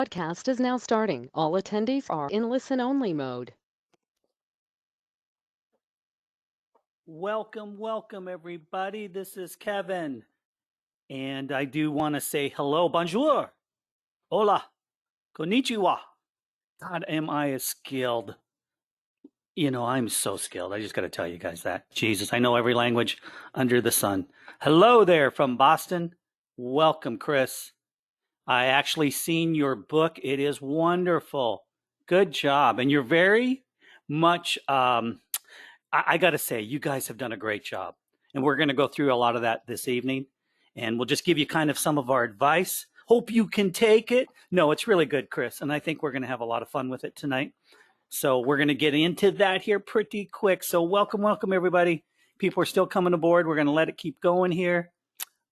Podcast is now starting. All attendees are in listen-only mode. Welcome, everybody. This is Kevin. And I do want to say hello, bonjour, hola, konnichiwa. God, am I skilled. I'm so skilled. I just got to tell you guys that. Jesus, I know every language under the sun. Hello there from Boston. Welcome, Chris. I actually seen your book. It is wonderful. Good job. And you're very much, I got to say, you guys have done a great job. And we're going to go through a lot of that this evening. And we'll just give you kind of some of our advice. Hope you can take it. No, it's really good, Chris. And I think we're going to have a lot of fun with it tonight. So we're going to get into that here pretty quick. So welcome, everybody. People are still coming aboard. We're going to let it keep going here.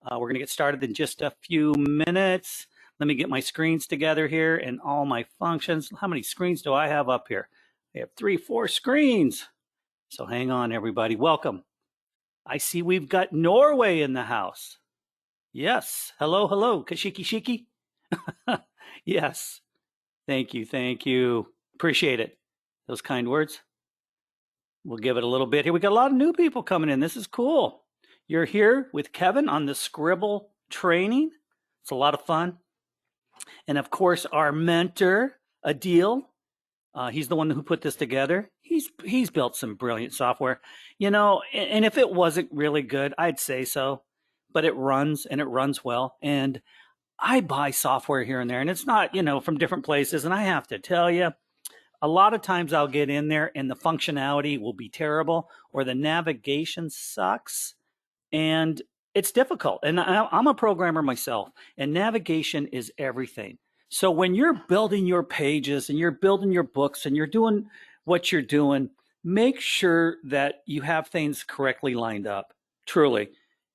We're going to get started in just a few minutes. Let me get my screens together here and all my functions. How many screens do I have up here? I have 3, 4 screens. So hang on, everybody. Welcome. I see we've got Norway in the house. Yes. Hello. Kashiki Shiki. Yes. Thank you. Appreciate it. Those kind words. We'll give it a little bit here. We got a lot of new people coming in. This is cool. You're here with Kevin on the Sqribble training. It's a lot of fun. And of course, our mentor, Adil, he's the one who put this together. He's built some brilliant software, and if it wasn't really good, I'd say so, but it runs and it runs well. And I buy software here and there, and it's not, from different places. And I have to tell you, a lot of times I'll get in there and the functionality will be terrible or the navigation sucks and it's difficult. And I'm a programmer myself, and navigation is everything. So when you're building your pages and you're building your books and you're doing what you're doing, make sure that you have things correctly lined up, truly.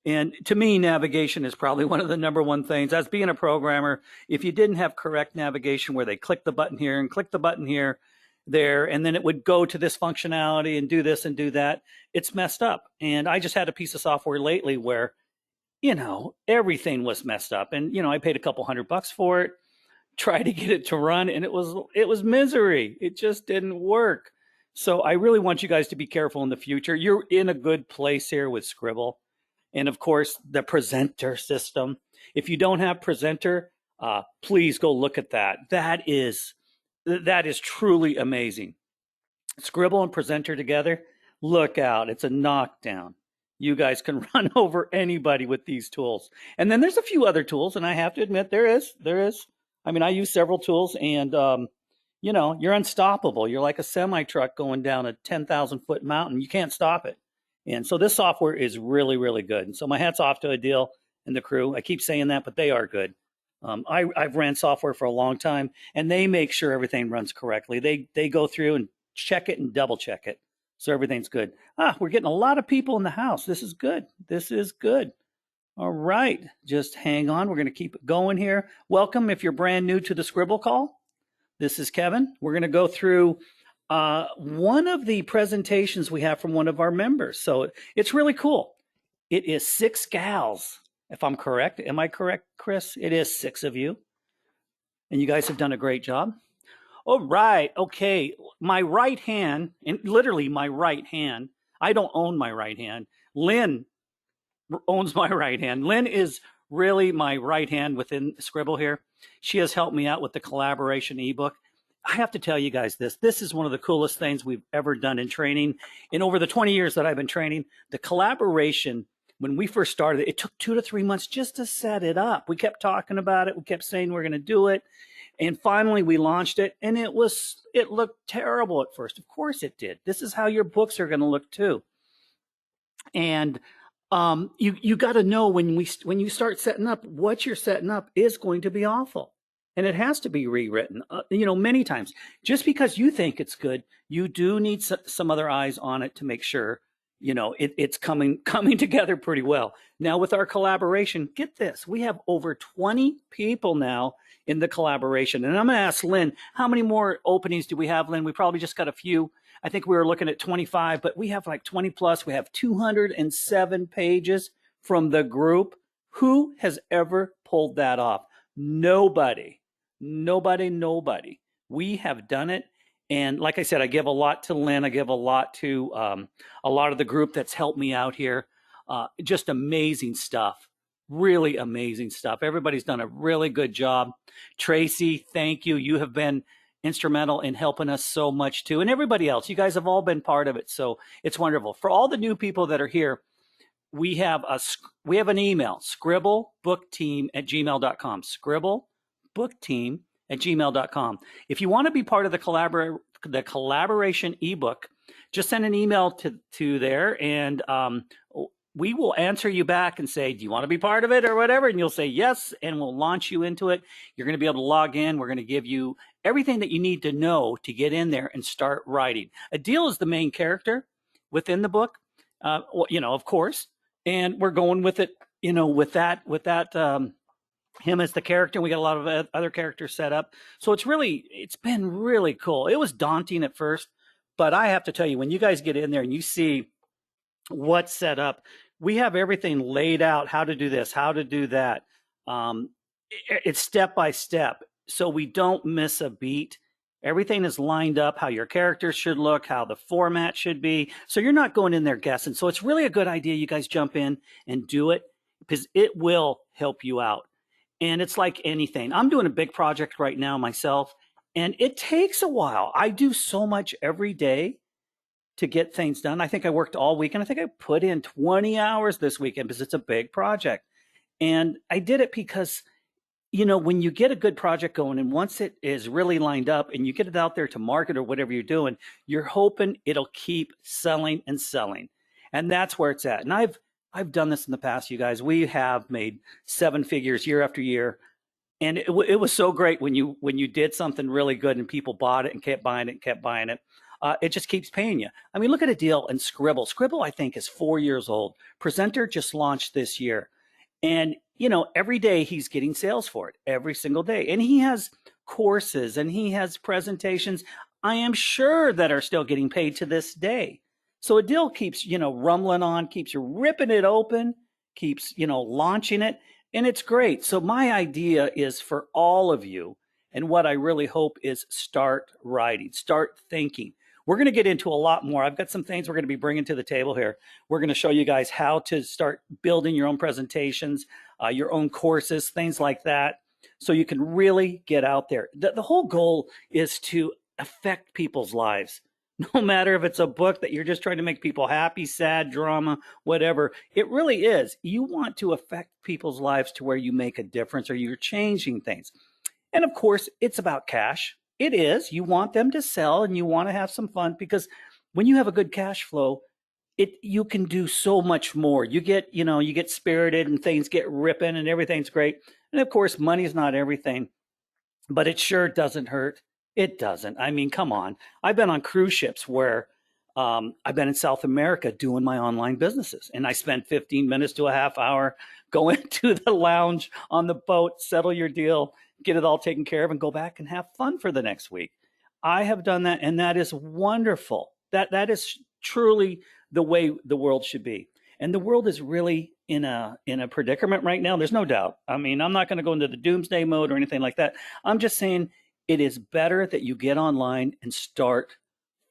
And to me, navigation is probably one of the number one things. As being a programmer, if you didn't have correct navigation where they click the button here and click the button here, there, and then it would go to this functionality and do this and do that, it's messed up. And I just had a piece of software lately where, everything was messed up. And, I paid a couple $100 for it, tried to get it to run, and it was misery. It just didn't work. So I really want you guys to be careful in the future. You're in a good place here with Sqribble. And of course, the presenter system. If you don't have presenter, please go look at that. That is truly amazing. Sqribble and presenter together, look out. It's a knockdown. You guys can run over anybody with these tools. And then there's a few other tools, and I have to admit there is. I mean, I use several tools, and you're unstoppable. You're like a semi truck going down a 10,000-foot mountain. You can't stop it. And so this software is really, really good. And so my hat's off to Adil and the crew. I keep saying that, but they are good. I've ran software for a long time, and they make sure everything runs correctly. They go through and check it and double check it, so everything's good. We're getting a lot of people in the house. This is good. All right, just hang on. We're going to keep it going here. Welcome if you're brand new to the Sqribble call. This is Kevin. We're going to go through one of the presentations we have from one of our members. So it's really cool. It is 6 gals, if I'm correct. Am I correct, Chris? It is 6 of you. And you guys have done a great job. All right. Okay. My right hand, and literally my right hand, I don't own my right hand. Lynn owns my right hand. Lynn is really my right hand within Sqribble here. She has helped me out with the collaboration ebook. I have to tell you guys this. This is one of the coolest things we've ever done in training. In over the 20 years that I've been training, the collaboration, when we first started, it took 2 to 3 months just to set it up. We kept talking about it. We kept saying we're going to do it. And finally, we launched it, and it looked terrible at first. Of course it did. This is how your books are going to look too. And you got to know when you start setting up, what you're setting up is going to be awful, and it has to be rewritten. Many times. Just because you think it's good, you do need some other eyes on it to make sure it's coming together pretty well. Now with our collaboration, get this, we have over 20 people now in the collaboration. And I'm going to ask Lynn, how many more openings do we have, Lynn? We probably just got a few. I think we were looking at 25, but we have like 20 plus. We have 207 pages from the group. Who has ever pulled that off? Nobody. Nobody. We have done it. And like I said, I give a lot to Lynn. I give a lot to a lot of the group that's helped me out here. Just amazing stuff. Really amazing stuff. Everybody's done a really good job. Tracy, thank you. You have been instrumental in helping us so much too. And everybody else, you guys have all been part of it. So it's wonderful. For all the new people that are here, we have an email, sqribblebookteam@gmail.com. Sqribblebookteam@gmail.com. If you want to be part of the collaboration ebook, just send an email to there, and we will answer you back and say, do you want to be part of it or whatever? And you'll say yes, and we'll launch you into it. You're going to be able to log in. We're going to give you everything that you need to know to get in there and start writing. Adil is the main character within the book, of course. And we're going with it, with that, him as the character. We got a lot of other characters set up. So it's been really cool. It was daunting at first, but I have to tell you, when you guys get in there and you see what's set up, we have everything laid out, how to do this, how to do that. It's step by step, so we don't miss a beat. Everything is lined up, how your characters should look, how the format should be. So you're not going in there guessing. So it's really a good idea you guys jump in and do it, because it will help you out. And it's like anything. I'm doing a big project right now myself, and it takes a while. I do so much every day to get things done. I think I worked all weekend. I think I put in 20 hours this weekend because it's a big project. And I did it because, when you get a good project going, and once it is really lined up and you get it out there to market or whatever you're doing, you're hoping it'll keep selling and selling. And that's where it's at. And I've done this in the past, you guys. We have made 7 figures year after year. And it was so great when you did something really good and people bought it and kept buying it and kept buying it. It just keeps paying you. I mean, look at Adil and Sqribble. Sqribble, I think, is 4 years old. Presenter just launched this year. And, every day he's getting sales for it, every single day. And he has courses and he has presentations, I am sure, that are still getting paid to this day. So Adil keeps, rumbling on, keeps ripping it open, keeps, launching it. And it's great. So my idea is for all of you, and what I really hope is start writing, start thinking. We're going to get into a lot more. I've got some things we're going to be bringing to the table here. We're going to show you guys how to start building your own presentations, your own courses, things like that, so you can really get out there. The whole goal is to affect people's lives. No matter if it's a book that you're just trying to make people happy, sad, drama, whatever, it really is. You want to affect people's lives to where you make a difference or you're changing things. And of course, it's about cash. It is. You want them to sell and you want to have some fun, because when you have a good cash flow, you can do so much more. You get spirited and things get ripping and everything's great. And of course, money is not everything, but it sure doesn't hurt. It doesn't. I mean, come on. I've been on cruise ships where I've been in South America doing my online businesses, and I spend 15 minutes to a half hour going to the lounge on the boat, settle your deal, get it all taken care of, and go back and have fun for the next week. I have done that, and that is wonderful. That is truly the way the world should be. And the world is really in a predicament right now. There's no doubt. I mean, I'm not going to go into the doomsday mode or anything like that. I'm just saying it is better that you get online and start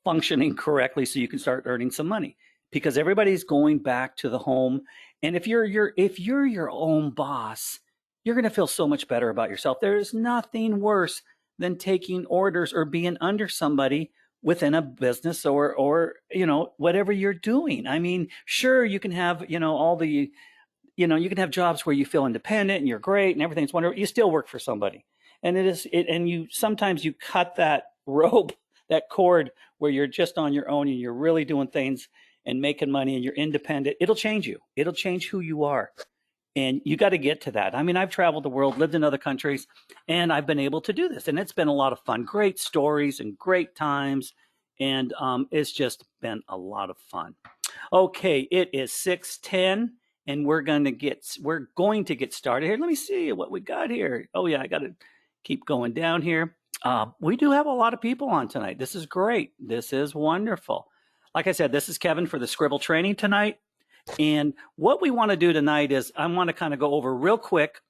functioning correctly so you can start earning some money, because everybody's going back to the home. And if you're your own boss, you're going to feel so much better about yourself. There is nothing worse than taking orders or being under somebody within a business or whatever you're doing. I mean, sure, you can have, all the, you can have jobs where you feel independent and you're great and everything's wonderful. You still work for somebody. And sometimes you cut that rope, that cord, where you're just on your own and you're really doing things and making money and you're independent. It'll change you. It'll change who you are. And you got to get to that. I mean, I've traveled the world, lived in other countries, and I've been able to do this. And it's been a lot of fun, great stories and great times. And it's just been a lot of fun. Okay, it is 6:10, and we're going to get started here. Let me see what we got here. Oh yeah, I got to keep going down here. We do have a lot of people on tonight. This is great. This is wonderful. Like I said, this is Kevin for the Sqribble training tonight. And what we want to do tonight is I want to kind of go over real quick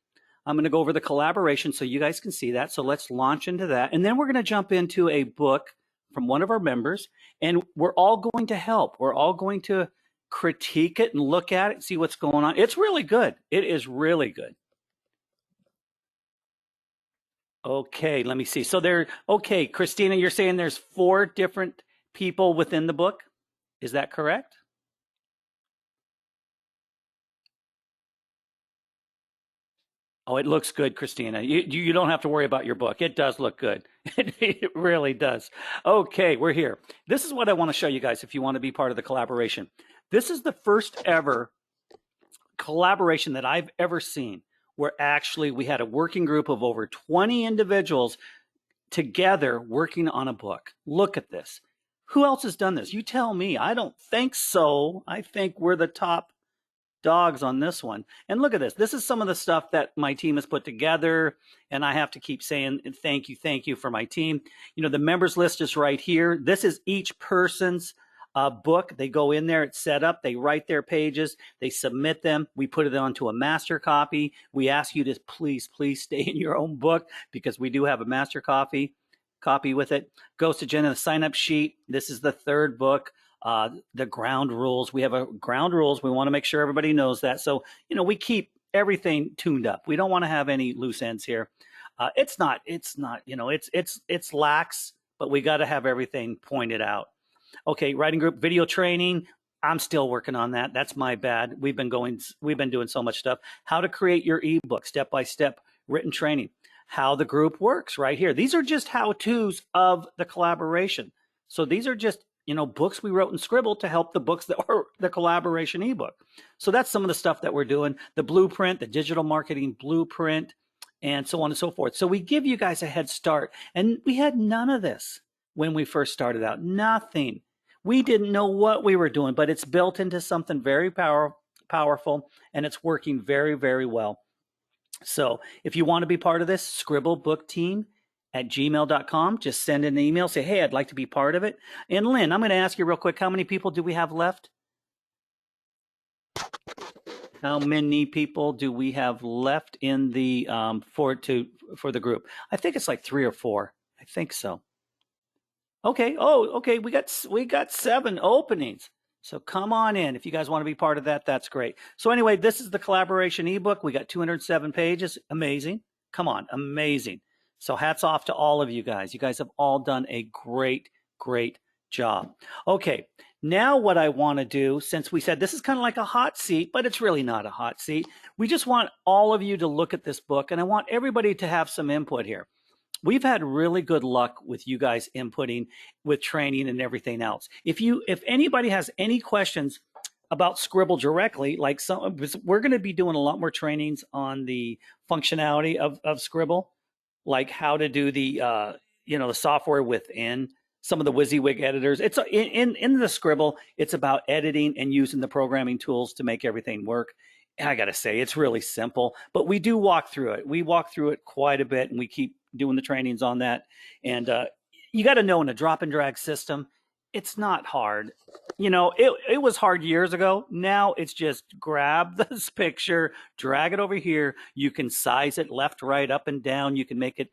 I'm going to go over the collaboration so you guys can see that. So let's launch into that. And then we're going to jump into a book from one of our members, and we're all going to help. We're all going to critique it and look at it, see what's going on. It's really good. It is really good. Okay, let me see. So okay, Christina, you're saying there's 4 different people within the book? Is that correct? Oh, it looks good, Christina. You don't have to worry about your book. It does look good. It really does. Okay, we're here. This is what I want to show you guys if you want to be part of the collaboration. This is the first ever collaboration that I've ever seen where actually we had a working group of over 20 individuals together working on a book. Look at this. Who else has done this? You tell me. I don't think so. I think we're the top dogs on this one. And look at this. This is some of the stuff that my team has put together. And I have to keep saying thank you for my team. You know, the members list is right here. This is each person's book. They go in there, it's set up, they write their pages, they submit them. We put it onto a master copy. We ask you to please stay in your own book because we do have a master copy with it. Goes to Jen in the sign up sheet. This is the 3rd book. The ground rules. We have a ground rules. We want to make sure everybody knows that. So, you know, we keep everything tuned up. We don't want to have any loose ends here. It's not, you know, it's lax, but we got to have everything pointed out. Okay, writing group, video training. I'm still working on that. That's my bad. We've been doing so much stuff. How to create your ebook, step-by-step written training. How the group works right here. These are just how-tos of the collaboration. So these are just, you know, books we wrote in Sqribble to help the books that are the collaboration ebook. So that's some of the stuff that we're doing. The blueprint, the digital marketing blueprint, and so on and so forth. So we give you guys a head start. And we had none of this when we first started out. Nothing. We didn't know what we were doing, but it's built into something very powerful, and it's working very, very well. So if you want to be part of this, sqribblebookteam@gmail.com. Just send an email, say, hey, I'd like to be part of it. And Lynn, I'm going to ask you real quick, how many people do we have left? How many people do we have left in the for the group? I think it's like 3 or 4. I think so. Okay. Oh, okay. We got 7 openings. So come on in. If you guys want to be part of that, that's great. So anyway, this is the collaboration ebook. We got 207 pages. Amazing. Come on. Amazing. So hats off to all of you guys. You guys have all done a great, great job. Okay. Now what I want to do, since we said this is kind of like a hot seat, but it's really not a hot seat. We just want all of you to look at this book, and I want everybody to have some input here. We've had really good luck with you guys inputting with training and everything else. If anybody has any questions about Sqribble directly, like we're going to be doing a lot more trainings on the functionality of Sqribble, like how to do the the software within some of the WYSIWYG editors. It's in the Sqribble. It's about editing and using the programming tools to make everything work. And I got to say, it's really simple, but we do walk through it. We walk through it quite a bit, and we keep doing the trainings on that. And you got to know, in a drop and drag system, it's not hard. You know, it was hard years ago. Now it's just grab this picture, drag it over here. You can size it left, right, up, and down. You can make it.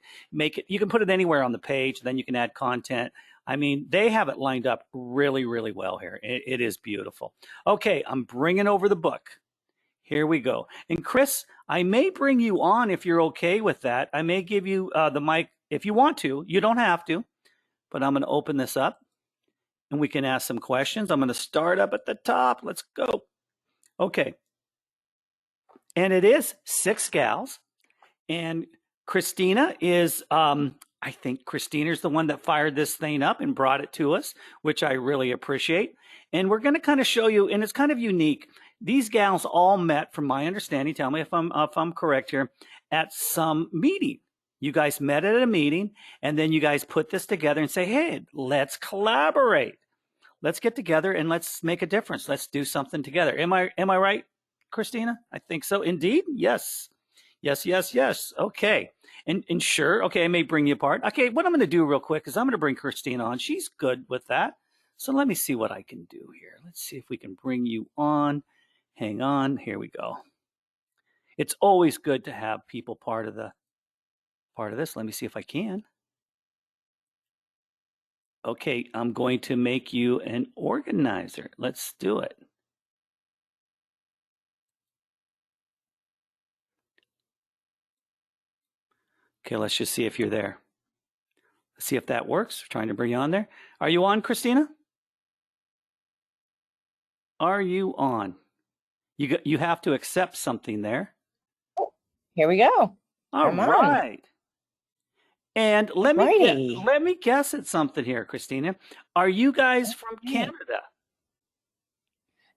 You can put it anywhere on the page. Then you can add content. I mean, they have it lined up really, really well here. It is beautiful. Okay, I'm bringing over the book. Here we go. And Chris, I may bring you on if you're okay with that. I may give you the mic if you want to. You don't have to, but I'm going to open this up and we can ask some questions. I'm going to start up at the top. Let's go. Okay. And it is 6 gals. And Christina is, I think Christina's the one that fired this thing up and brought it to us, which I really appreciate. And we're going to kind of show you, and it's kind of unique. These gals all met, from my understanding, tell me if I'm correct here, at some meeting. You guys met at a meeting, and then you guys put this together and say, hey, let's collaborate. Let's get together and let's make a difference. Let's do something together. Am I right, Christina? I think so. Indeed. Yes. Yes. Okay. And sure. Okay, I may bring you apart. Okay, what I'm going to do real quick is I'm going to bring Christina on. She's good with that. So let me see what I can do here. Let's see if we can bring you on. Hang on. Here we go. It's always good to have people part of this. Let me see if I can. Okay, I'm going to make you an organizer. Let's do it. Okay, let's just see if you're there. Let's see if that works. We're trying to bring you on there. Are you on, Christina? Are you on? You have to accept something there. Here we go. All I'm on. right. And let Righty. me guess at something here, Christina. Are you guys from Canada?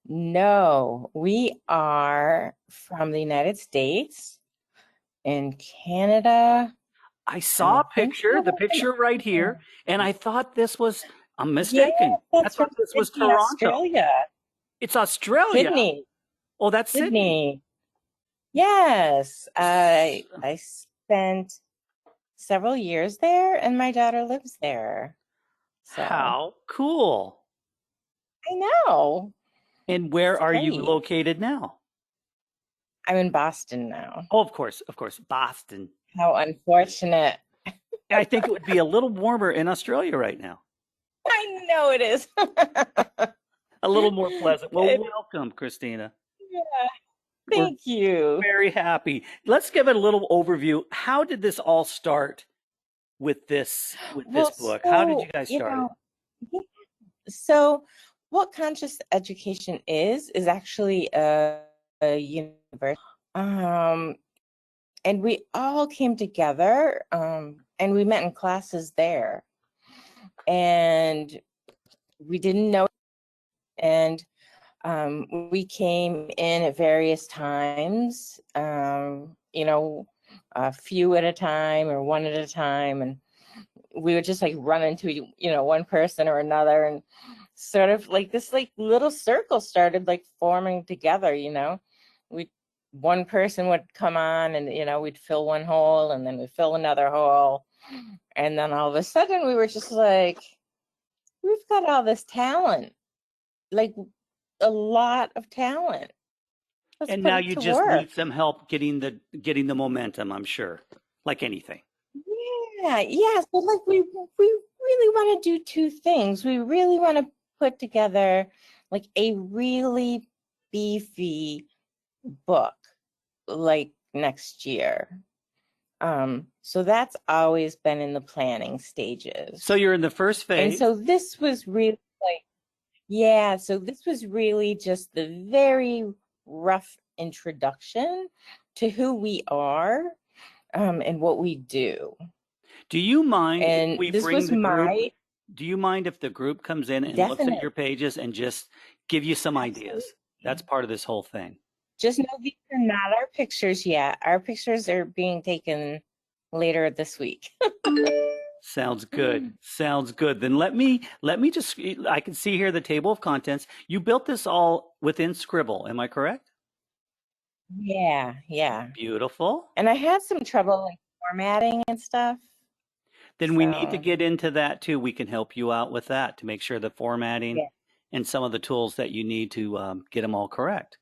No, we are from the United States. In Canada, I saw a picture, the picture right here, and I thought this was, I'm mistaken. Yeah, I thought this was Sydney, Toronto. Australia. It's Australia. Sydney. Oh, that's Sydney. Yes, I spent several years there, and my daughter lives there. So. How cool. I know. And where are you located now? I'm in Boston now. Oh, of course, Boston. How unfortunate. I think it would be a little warmer in Australia right now. I know it is. A little more pleasant. Well, welcome, Christina. Yeah. Thank you. Very happy. Let's give it a little overview. How did this all start with this book? How did you guys start it? So what conscious education is actually a university. And we all came together and we met in classes there. And we didn't know. And we came in at various times, you know, a few at a time or one at a time. And we would just like run into, you know, one person or another, and sort of like this like little circle started like forming together, you know. One person would come on and, you know, we'd fill one hole and then we'd fill another hole. And then all of a sudden we were just like, we've got all this talent, like a lot of talent. And now you just need some help getting the momentum, I'm sure, like anything. Yeah. So like we really want to do two things. We really want to put together like a really beefy book like next year. So that's always been in the planning stages. So you're in the first phase. And so this was really like, so this was really just the very rough introduction to who we are and what we do. Do you mind if we bring the group? Do you mind if the group comes in and looks at your pages and just give you some ideas? That's part of this whole thing. Just know these are not our pictures yet. Our pictures are being taken later this week. Sounds good. Sounds good. Then let me just, I can see here the table of contents. You built this all within Sqribble, am I correct? Yeah. Beautiful. And I had some trouble like formatting and stuff. Then we need to get into that too. We can help you out with that to make sure the formatting and some of the tools that you need to get them all correct.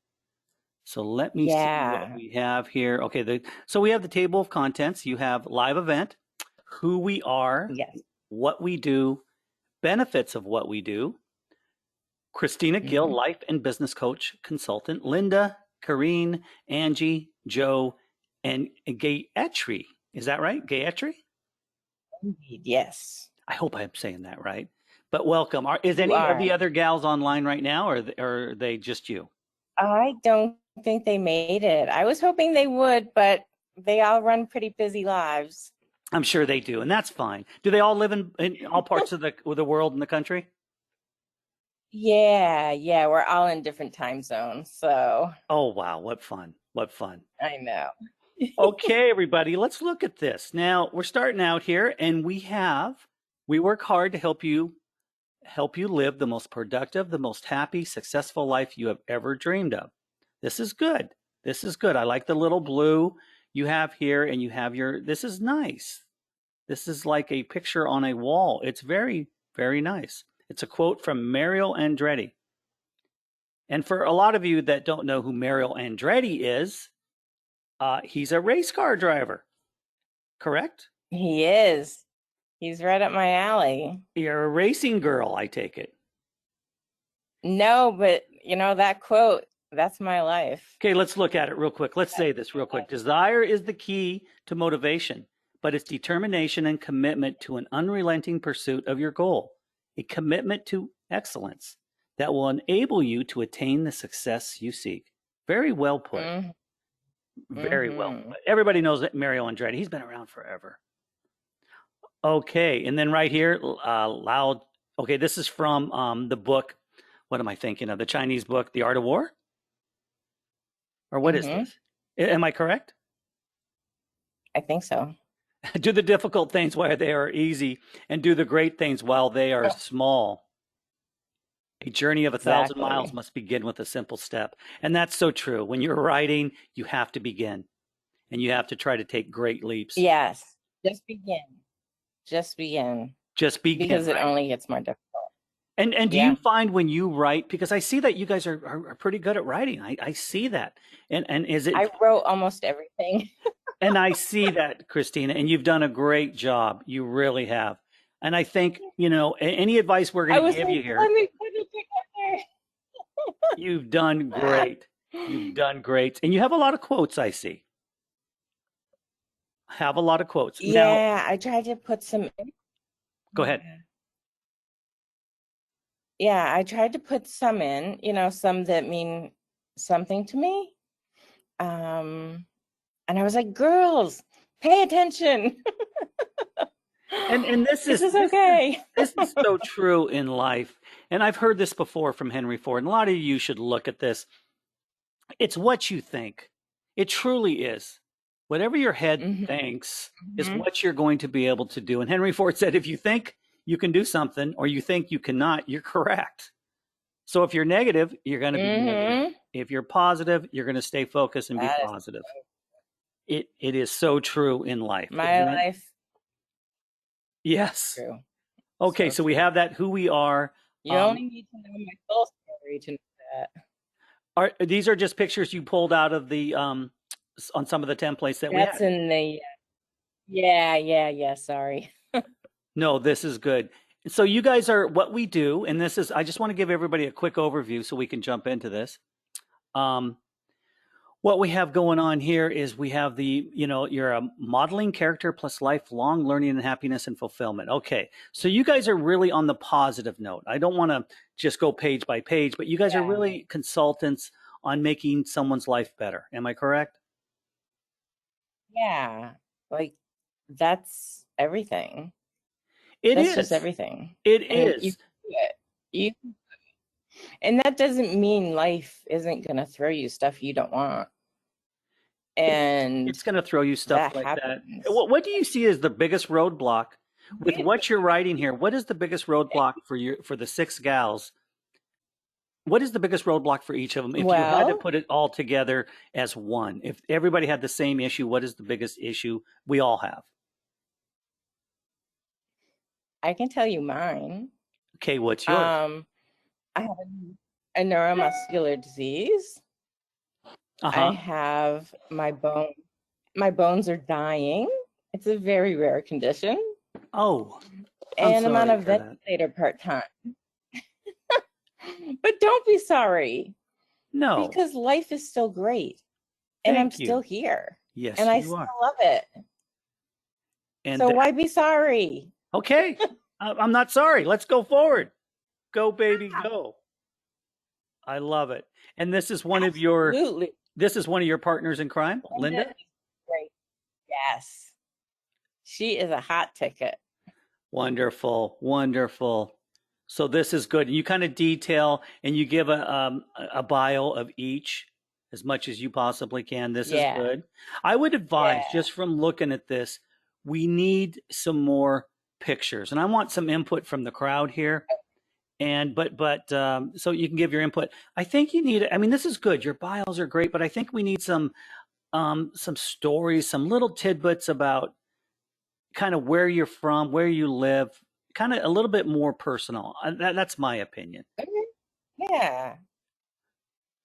So let me see what we have here. Okay, so we have the table of contents. You have live event, who we are, what we do, benefits of what we do. Christina Gill, life and business coach, consultant. Linda, Karine, Angie, Joe, and Gayatri. Is that right? Gayatri? Yes. I hope I'm saying that right. But welcome. Is any of the other gals online right now, or are they just you? I don't think they made it. I was hoping they would, but they all run pretty busy lives. I'm sure they do, and that's fine. Do they all live in all parts of the world and the country? Yeah, we're all in different time zones, so. Oh, wow, what fun. What fun. I know. Okay, everybody, let's look at this. Now, we're starting out here, and we work hard to help you live the most productive, the most happy, successful life you have ever dreamed of. This is good. This is good. I like the little blue you have here, and you have this is nice. This is like a picture on a wall. It's very, very nice. It's a quote from Mario Andretti. And for a lot of you that don't know who Mario Andretti is, He's a race car driver, correct? He is. He's right up my alley. You're a racing girl, I take it. No, but you know, that quote, that's my life. Okay, let's look at it real quick. Let's say this real quick. Desire is the key to motivation, but it's determination and commitment to an unrelenting pursuit of your goal, a commitment to excellence that will enable you to attain the success you seek. Very well put. Mm-hmm. Very well put. Everybody knows that Mario Andretti. He's been around forever. Okay, and then right here, loud. Okay, this is from the book. What am I thinking of? The Chinese book, The Art of War? Or what is this? Am I correct? I think so. Do the difficult things while they are easy, and do the great things while they are small. A journey of 1,000 miles must begin with a simple step. And that's so true. When you're writing, you have to begin. And you have to try to take great leaps. Yes. Just begin. Just begin. Just begin. Because it only gets more difficult. And do you find when you write, because I see that you guys are pretty good at writing. I see that. And is it? I wrote almost everything. And I see that, Christina, and you've done a great job. You really have. And I think, you know, any advice we're going to give you here. Let me put it together. You've done great. You've done great. And you have a lot of quotes, I see. Have a lot of quotes. Yeah, now, I tried to put some in. Go ahead. Yeah, I tried to put some in, you know, some that mean something to me. And I was like, girls, pay attention. And this is okay. This is so true in life. And I've heard this before from Henry Ford. And a lot of you should look at this. It's what you think. It truly is. Whatever your head thinks is what you're going to be able to do. And Henry Ford said, if you think you can do something or you think you cannot, you're correct. So if you're negative, you're going to be negative. If you're positive, you're going to stay focused and be positive. It is so true in life. My life. Yes. True. Okay, so we have that, who we are. You only need to know my full story to know that. These are just pictures you pulled out of the on some of the templates that we had. That's in the yeah, sorry. No, this is good. So you guys are what we do, and this is, I just want to give everybody a quick overview so we can jump into this. What we have going on here is we have the, you know, you're a modeling character plus lifelong learning and happiness and fulfillment. Okay, so you guys are really on the positive note. I don't want to just go page by page, but you guys are really consultants on making someone's life better. Am I correct? Yeah, like that's everything. That's just everything. It is. And that doesn't mean life isn't going to throw you stuff you don't want. And it's going to throw you stuff like that. What do you see as the biggest roadblock with what you're writing here? What is the biggest roadblock for the 6 gals? What is the biggest roadblock for each of them? If you had to put it all together as one, if everybody had the same issue, what is the biggest issue we all have? I can tell you mine. Okay, what's yours? I have a neuromuscular disease. I have my bones are dying. It's a very rare condition. Oh, and I'm on a ventilator part-time. But don't be sorry. No. Because life is still great. And I'm still here. Yes, and I still love it. And so why be sorry? Okay. I'm not sorry. Let's go forward. Go, baby, go. I love it. And this is one of your partners in crime, Linda? Great. Yes. She is a hot ticket. Wonderful. Wonderful. So this is good. You kind of detail and you give a bio of each as much as you possibly can. This is good. I would advise, just from looking at this, we need some more pictures. And I want some input from the crowd here. And but so you can give your input. I think you need, I mean, this is good. Your bios are great, but I think we need some stories, some little tidbits about kind of where you're from, where you live, kind of a little bit more personal. That's my opinion. Yeah.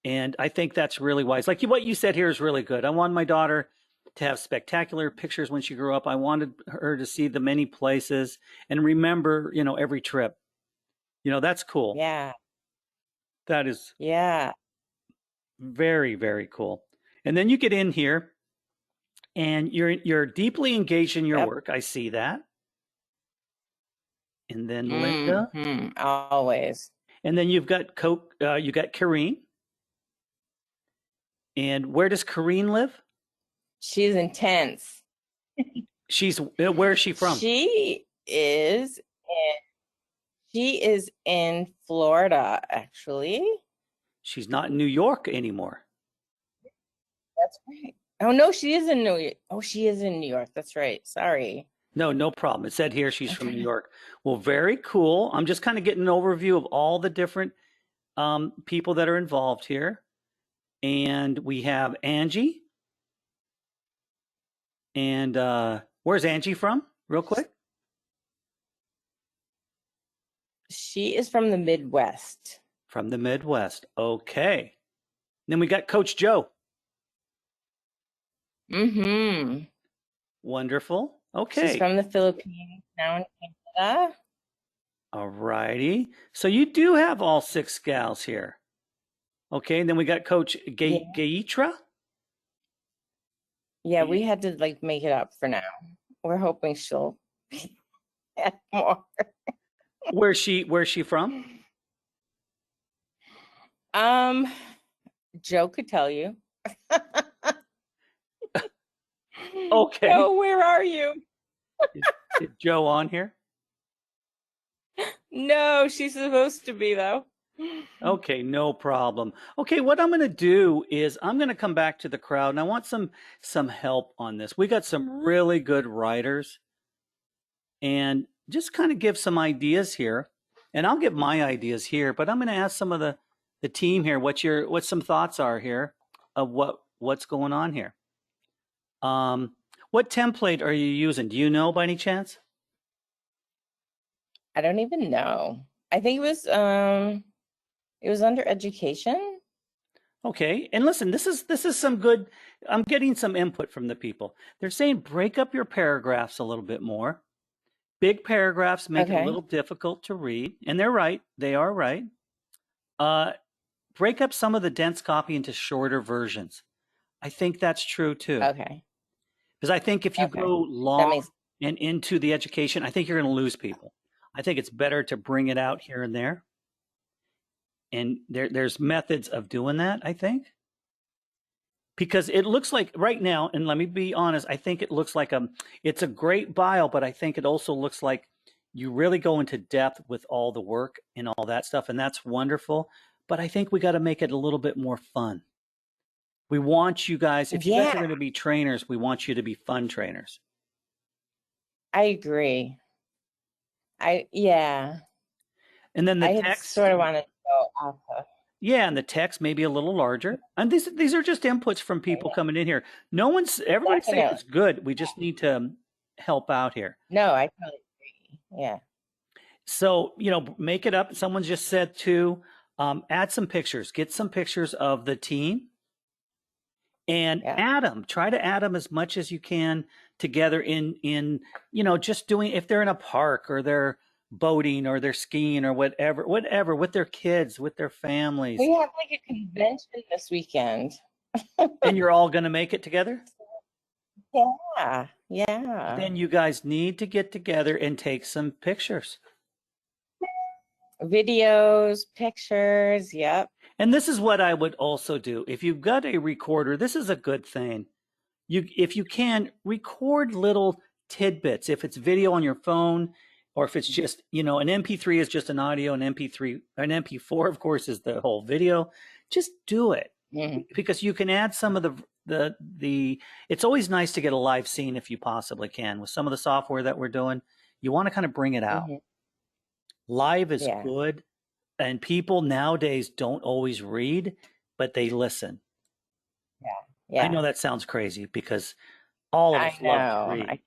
And I think that's really wise. Like what you said here is really good. I want my daughter to have spectacular pictures when she grew up. I wanted her to see the many places and remember, every trip. That's cool. Yeah. That is Yeah. very, very cool. And then you get in here and you're deeply engaged in your Yep. work. I see that. And then Linda. Always. And then you've got you got Kareen. And where does Kareen live? She's intense. Where is she from? She is in Florida, actually. She's not in New York anymore. That's right. Oh no, she is in New York. Oh, she is in New York. That's right. Sorry. No problem. It said here she's from New York. Well, very cool. I'm just kind of getting an overview of all the different people that are involved here. And we have Angie. And where's Angie from? Real quick. She is from the Midwest. From the Midwest. Okay. Then we got Coach Joe. Mm-hmm. Wonderful. Okay. She's from the Philippines, now in Canada. All righty. So you do have all 6 gals here. Okay. And then we got Coach Gaitra. Yeah, we had to make it up for now. We're hoping she'll add more. Where's she from? Joe could tell you. Okay. Joe, where are you? Is Joe on here? No, she's supposed to be though. Okay, no problem. Okay, what I'm going to do is I'm going to come back to the crowd, and I want some help on this. We got some really good writers, and just kind of give some ideas here. And I'll give my ideas here, but I'm going to ask some of the team here what some thoughts are here of what's going on here. What template are you using? Do you know by any chance? I don't even know. I think it was under education. Okay. And listen, this is some good, I'm getting some input from the people. They're saying break up your paragraphs a little bit more. Big paragraphs make it a little difficult to read. And they're right. They are right. Break up some of the dense copy into shorter versions. I think that's true too. Okay. Because I think if you go long and into the education, I think you're going to lose people. I think it's better to bring it out here and there. And there's methods of doing that, I think. Because it looks like right now, and let me be honest, I think it looks like it's a great bio, but I think it also looks like you really go into depth with all the work and all that stuff, and that's wonderful. But I think we got to make it a little bit more fun. We want you guys, if you guys are going to be trainers, we want you to be fun trainers. I agree. And then the text sort of wanted to go alpha. Yeah, and the text may be a little larger. And these are just inputs from people coming in here. Everybody's saying it's good. We just need to help out here. No, I totally agree. Yeah. So, make it up. Someone just said to add some pictures. Get some pictures of the team. And add them. Try to add them as much as you can together in just doing, if they're in a park or they're boating or they're skiing or whatever, with their kids, with their families. We have a convention this weekend. And you're all going to make it together? Yeah. Then you guys need to get together and take some pictures. Videos, pictures, yep. And this is what I would also do. If you've got a recorder, this is a good thing. If you can, record little tidbits. If it's video on your phone, or if it's just, an MP3 is just an audio, an MP4, of course, is the whole video. Just do it. Because you can add some of the it's always nice to get a live scene if you possibly can. With some of the software that we're doing, you want to kind of bring it out. Live is good. And people nowadays don't always read, but they listen. Yeah. I know that sounds crazy because all of us love to read.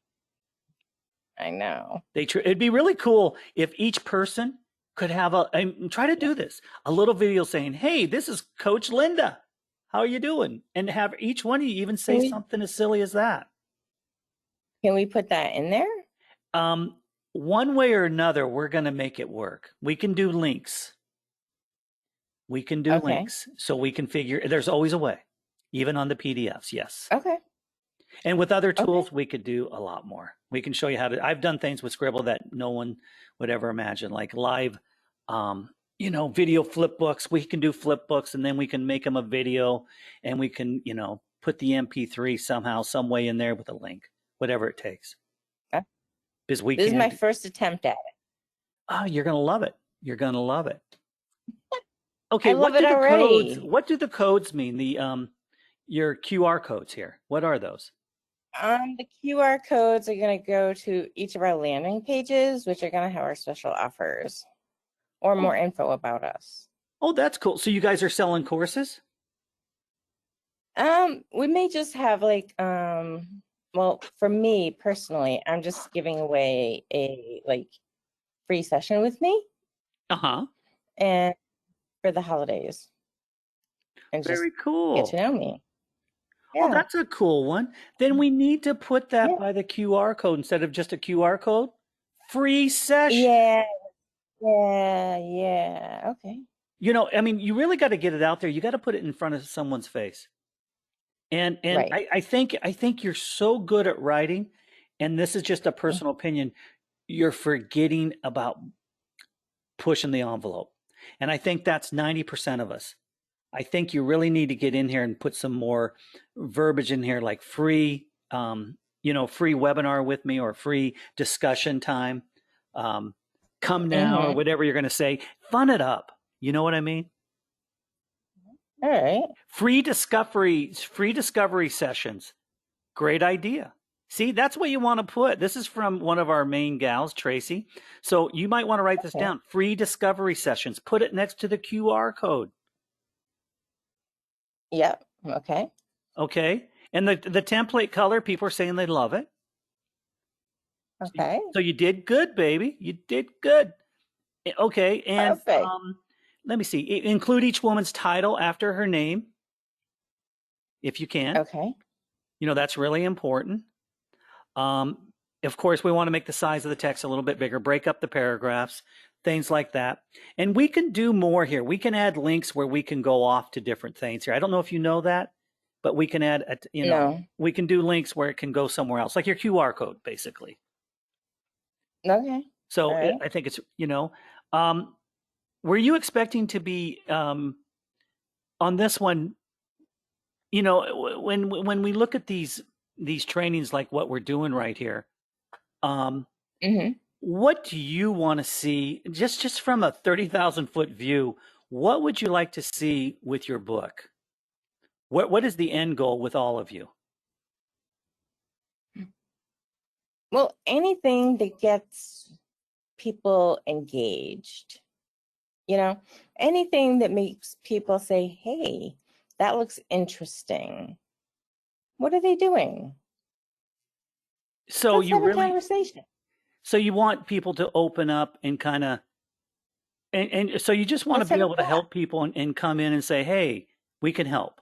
I know. It'd be really cool if each person could have and try to do this, a little video saying, hey, this is Coach Linda. How are you doing? And have each one of you even say something as silly as that. Can we put that in there? One way or another, we're going to make it work. We can do links. We can do links. So we can figure, there's always a way, even on the PDFs. Yes. Okay. And with other tools, we could do a lot more. We can show you how to, I've done things with Sqribble that no one would ever imagine, like live, video flip books. We can do flip books, and then we can make them a video, and we can, put the MP3 somehow, some way in there with a link, whatever it takes. Because this is my first attempt at it. Oh, you're going to love it. You're going to love it. Okay. I love it already. What do the codes mean? Your QR codes here. What are those? The QR codes are going to go to each of our landing pages, which are going to have our special offers or more info about us. Oh, that's cool. So you guys are selling courses? We may just have well, for me personally, I'm just giving away a free session with me. And for the holidays. And very cool. Get to know me. Yeah. Oh, that's a cool one. Then we need to put that by the QR code instead of just a QR code. Free session. Yeah. Okay. You really got to get it out there. You got to put it in front of someone's face. And right. I think you're so good at writing, and this is just a personal opinion, you're forgetting about pushing the envelope. And I think that's 90% of us. I think you really need to get in here and put some more verbiage in here, like free, free webinar with me, or free discussion time. Come now, or whatever you're going to say. Fun it up. You know what I mean? All right. Free discovery sessions. Great idea. See, that's what you want to put. This is from one of our main gals, Tracy. So you might want to write this down. Free discovery sessions. Put it next to the QR code. Yep. Okay. Okay. And the template color, people are saying they love it. Okay. So you did good, baby. You did good. Okay. And let me see. Include each woman's title after her name, if you can. Okay. That's really important. Of course, we want to make the size of the text a little bit bigger, break up the paragraphs, things like that. And we can do more here. We can add links where we can go off to different things here. I don't know if you know that, but we can add, we can do links where it can go somewhere else, like your QR code, basically. Okay. So I think it's, were you expecting to be on this one? When we look at these trainings, like what we're doing right here, what do you want to see just from a 30,000 foot view? What would you like to see with your book? What is the end goal with all of you? Well, anything that gets people engaged, anything that makes people say, hey, that looks interesting. What are they doing? So Let's have a conversation. So you want people to open up and kind of, and so you just want to be able to help people and come in and say, hey, we can help.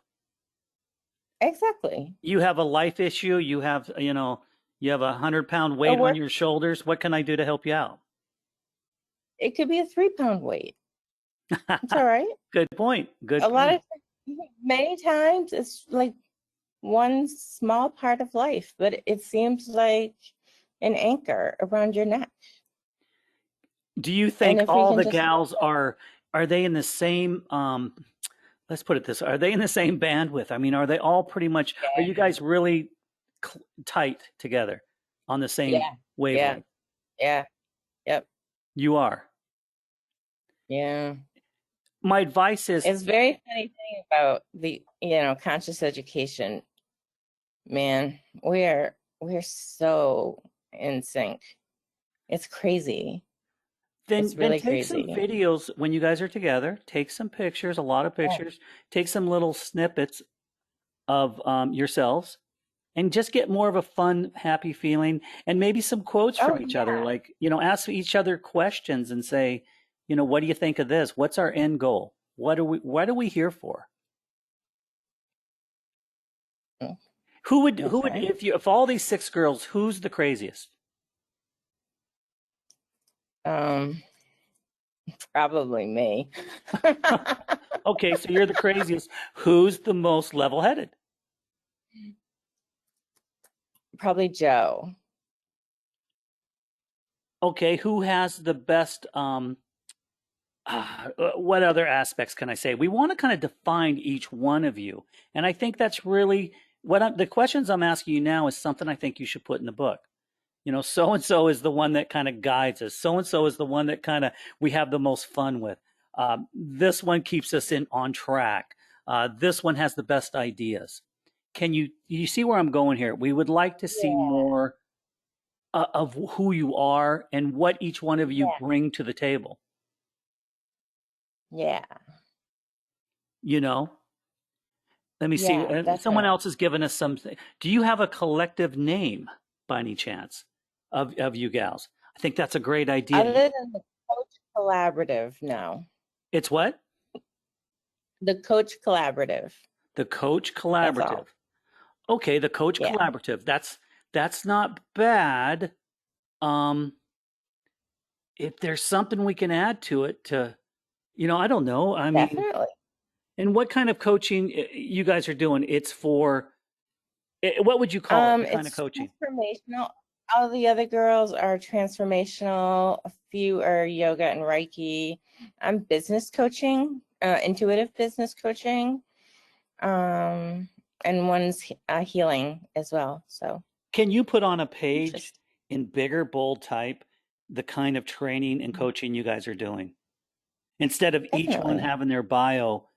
Exactly. You have a life issue. You have, you have 100-pound weight on your shoulders. What can I do to help you out? It could be a 3-pound weight. It's all right. Good point. Good. Many times it's like one small part of life, but it seems like an anchor around your neck. Do you think all the gals are they in the same, let's put it this, are they in the same bandwidth? I mean, are they all pretty much, are you guys really tight together on the same wavelength? Yeah. Yep. You are. Yeah. My advice is, it's very funny thing about the, conscious education, man, we're so in sync. It's crazy. Then really take crazy. some videos when you guys are together. Take some pictures, a lot of pictures. Take some little snippets of yourselves, and just get more of a fun, happy feeling, and maybe some quotes from each other. Like, ask each other questions and say, What do you think of this? What's our end goal? What are we here for? Who would Okay. if all these 6 girls, who's the craziest? Probably me. Okay, so you're the craziest. Who's the most level-headed? Probably Joe. Okay, who has the best what other aspects can I say? We want to kind of define each one of you. And I think that's really the questions I'm asking you now is something I think you should put in the book. So and so is the one that kind of guides us. So and so is the one that kind of we have the most fun with. This one keeps us on track. This one has the best ideas. You see where I'm going here? We would like to see Yeah. more of who you are and what each one of you Yeah. bring to the table. Yeah. Let me see. Yeah, Someone definitely. else has given us something. Do you have a collective name by any chance of you gals? I think that's a great idea. Other than the Coach Collaborative, no. It's what? The Coach Collaborative. The Coach That's all. Collaborative. Okay, the Coach Yeah. Collaborative. That's not bad. If there's something we can add to it I don't know. I mean, Definitely. and what kind of coaching you guys are doing? It's for what would you call it? The kind of It's coaching? transformational. All the other girls are transformational. A few are yoga and Reiki. I'm business coaching, intuitive business coaching, and one's healing as well. So Can you put on a page interesting. in bigger, bold type the kind of training and coaching you guys are doing? Instead of each one Definitely. having their bio,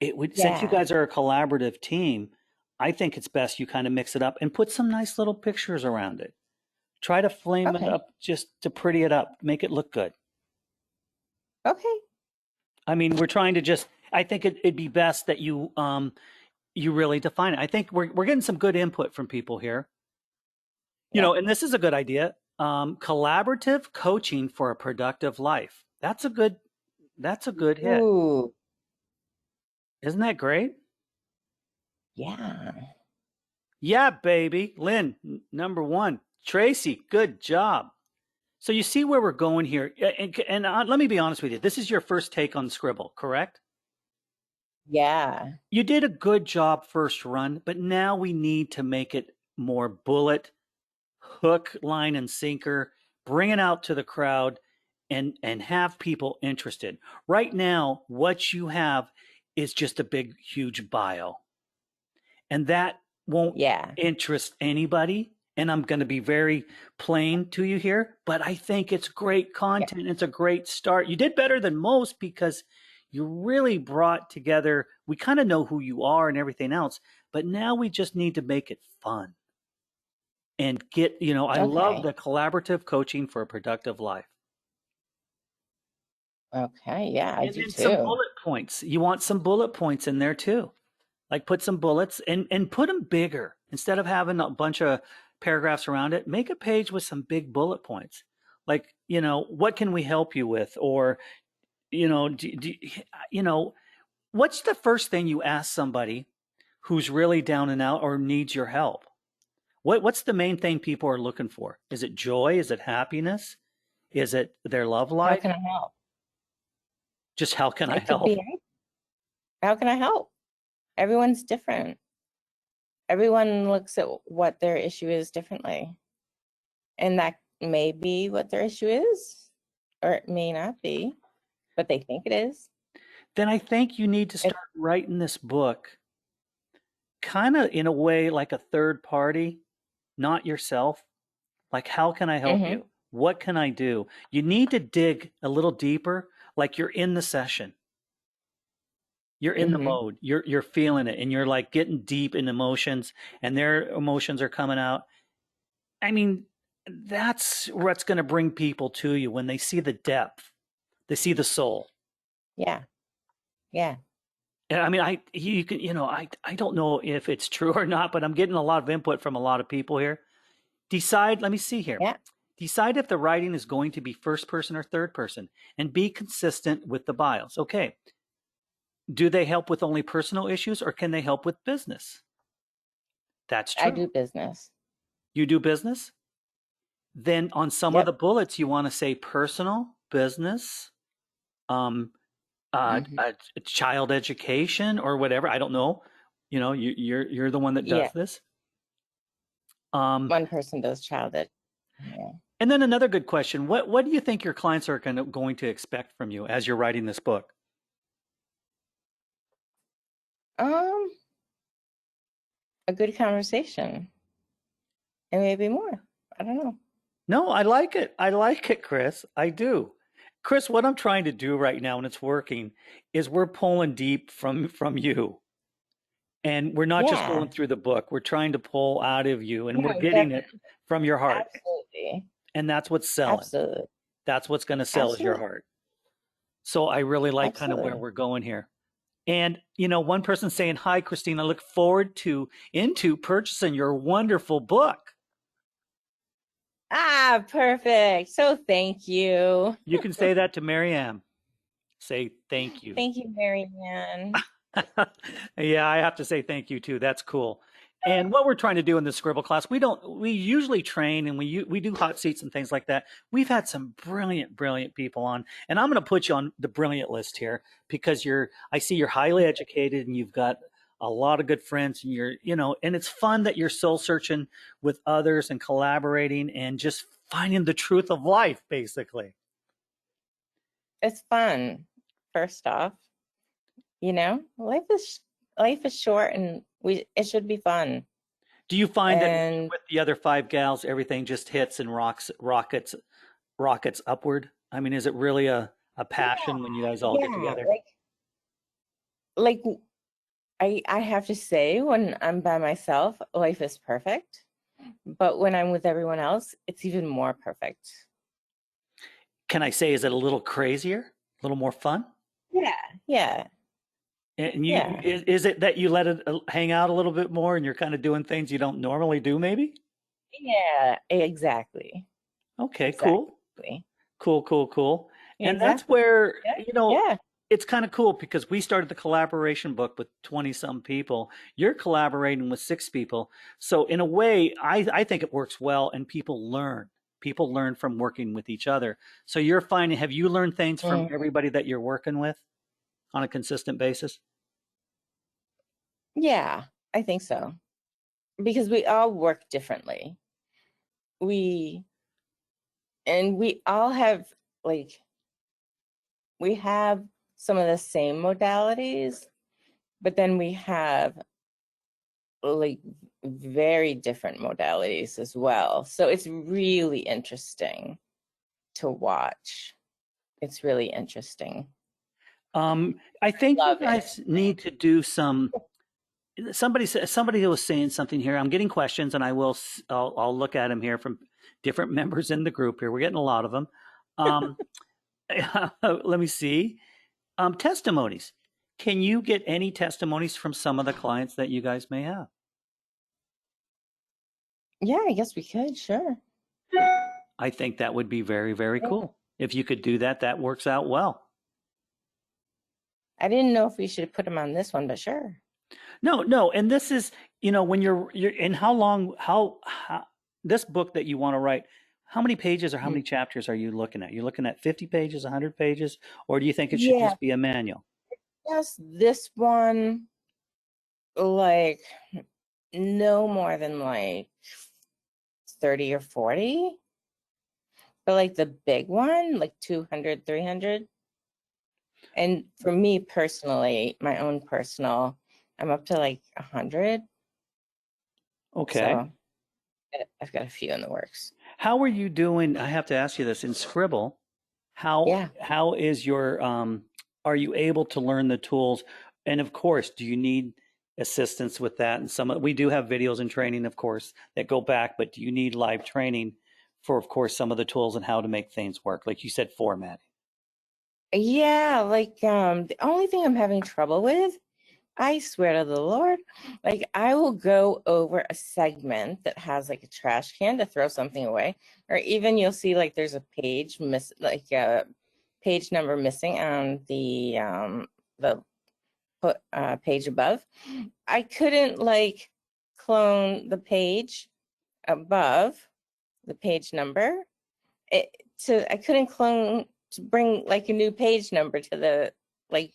since you Yeah. guys are a collaborative team, I think it's best you kind of mix it up and put some nice little pictures around it. Try to flame it Okay. up just to pretty it up, make it look good. Okay. I mean, we're trying to I think it'd be best that you really define it. I think we're getting some good input from people here. Yeah. And this is a good idea. Collaborative coaching for a productive life. That's a good hit. Ooh. Isn't that great? Yeah. Yeah, baby. Lynn, number 1. Tracy, good job. So you see where we're going here. And let me be honest with you. This is your first take on Sqribble, correct? Yeah. You did a good job first run, but now we need to make it more bullet, hook, line, and sinker, bring it out to the crowd and have people interested. Right now, what you have is just a big, huge bio. And that won't Yeah. interest anybody. And I'm going to be very plain to you here, but I think it's great content. Yeah. It's a great start. You did better than most because you really brought together, we kind of know who you are and everything else, but now we just need to make it fun and get, I love Okay. the collaborative coaching for a productive life. Okay. Yeah, I And do then some too. bullet points. You want some bullet points in there too. Like put some bullets and put them bigger. Instead of having a bunch of paragraphs around it, make a page with some big bullet points. Like, what can we help you with? Or, what's the first thing you ask somebody who's really down and out or needs your help? What's the main thing people are looking for? Is it joy? Is it happiness? Is it their love How life? can I help? Just how can I It could be help? anything. How can I help? Everyone's different. Everyone looks at what their issue is differently. And that may be what their issue is, or it may not be, but they think it is. Then I think you need to start writing this book kind of in a way like a third party, not yourself. Like, how can I help you? What can I do? You need to dig a little deeper, like you're in the session. You're in the mode. You're feeling it, and you're like getting deep in emotions, and their emotions are coming out. I mean, that's what's going to bring people to you when they see the depth. They see the soul. Yeah. Yeah. And I mean, I don't know if it's true or not, but I'm getting a lot of input from a lot of people here. Let me see here. Yeah. Decide if the writing is going to be first person or third person, and be consistent with the bios. Okay. Do they help with only personal issues, or can they help with business? That's I true. do business. You do business? Then on some of Yep. the bullets, you want to say personal, business, um, Mhm. child education, or whatever. I don't know. You know, you're the one that Yeah. does this. Um, One person does child ed. Yeah. and then another good question: what do you think your clients are going to expect from you as you're writing this book? Um, a good conversation and maybe more. I don't know. No, I like it. I like it, Chris. I do. Chris, what I'm trying to do right now, and it's working, is we're pulling deep from you. And we're not just Yeah. going through the book. We're trying to pull out of you, and No, we're getting it from your heart. absolutely. And that's what's selling. Absolutely. That's what's going to sell is your Absolutely. heart. So I really like kind of where Absolutely. we're going here. And one person saying, "Hi, Christine. I look forward to into purchasing your wonderful book." Ah, perfect. So thank you. You can say that to Marianne. Say thank you. Thank you, Mary Ann. Yeah, I have to say thank you too. That's cool. And what we're trying to do in the Sqribble class, we usually train and we do hot seats and things like that. We've had some brilliant people on, and I'm going to put you on the brilliant list here because I see you're highly educated and you've got a lot of good friends, and and it's fun that you're soul searching with others and collaborating and just finding the truth of life, basically. It's fun. First off, life is short and it should be fun. Do you find that And with the other five gals, everything just hits and rockets upward? I mean, is it really a passion when you guys all get yeah, together? like I have to say when I'm by myself, life is perfect. But when I'm with everyone else, it's even more perfect. Can I say, is it a little crazier, a little more fun? Yeah, yeah, And yeah. is it that you let it hang out a little bit more and you're kind of doing things you don't normally do, maybe? Yeah, exactly. Okay, cool. Exactly. Cool. And that's Exactly. where, Yeah. Yeah. it's kind of cool because we started the collaboration book with 20 some people. You're collaborating with 6 people. So in a way, I think it works well and people learn. People learn from working with each other. So you're finding, have you learned things from Mm, everybody that you're working with on a consistent basis? yeah, I think so. Because we all work differently. We we all have like we have some of the same modalities, but then we have like very different modalities as well. So it's really interesting to watch. It's really interesting. I think you Love it. guys need to do some. Somebody was saying something here. I'm getting questions, and I'll look at them here from different members in the group here. We're getting a lot of them. Um, let me see. Testimonies. Can you get any testimonies from some of the clients that you guys may have? Yeah, I guess we could, sure. I think that would be very Yeah. cool. If you could do that, that works out well. I didn't know if we should put them on this one, but sure. No, and this is, when you're and how long, how this book that you want to write, how many pages or how many chapters are you looking at? You're looking at 50 pages, 100 pages, or do you think it should Yeah, just be a manual? just this one, like no more than like 30 or 40. But like the big one, like 200, 300. And for me personally, my own personal, I'm up to like 100. Okay. So I've got a few in the works. How are you doing? I have to ask you this in Sqribble. Yeah. How is your are you able to learn the tools? And of course, do you need assistance with that? And we do have videos and training, of course, that go back, but do you need live training for, of course, some of the tools and how to make things work? Like you said, formatting. Yeah, like the only thing I'm having trouble with I swear to the Lord, like I will go over a segment that has like a trash can to throw something away, or even you'll see like there's a page like a page number missing on the page above. I couldn't like clone the page above the page number. I couldn't clone to bring like a new page number to the like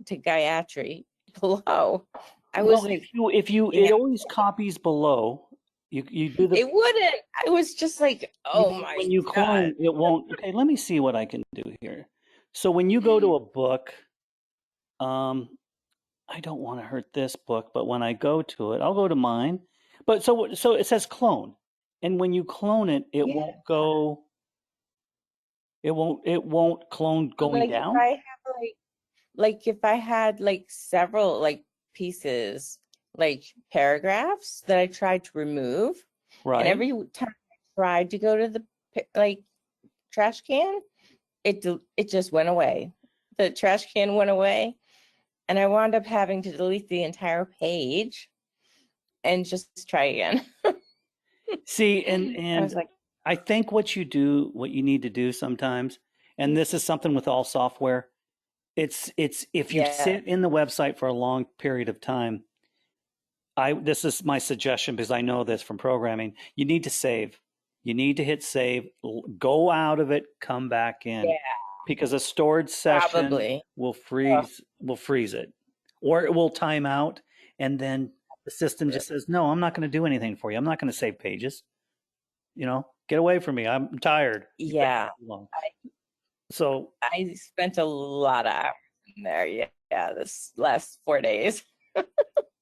to Gayatri below. I was like, it always copies below. You do the it wouldn't. I was just like, oh my when you God. clone, it won't. Okay, let me see what I can do here. So when you go to a book, I don't want to hurt this book, but when I go to it, I'll go to mine. But so it says clone, and when you clone it, it Yeah. won't go. It won't clone going Like if down. I have like if I had like several like pieces, like paragraphs that I tried to remove, and Right. every time I tried to go to the like trash can, it just went away. The trash can went away, and I wound up having to delete the entire page and just try again. See, I was like, I think what you need to do sometimes, and this is something with all software, it's if you yeah, sit in the website for a long period of time, this is my suggestion because I know this from programming, you need to save. You need to hit save, go out of it, come back in. yeah, Because a stored session probably. will Oh, freeze it. Or it will time out and then the system just says, "No, I'm not going to do anything for you. I'm not going to save pages. Get away from me. I'm tired. You've been yeah. here too long." So, I spent a lot of hours in there. Yeah, this last 4 days.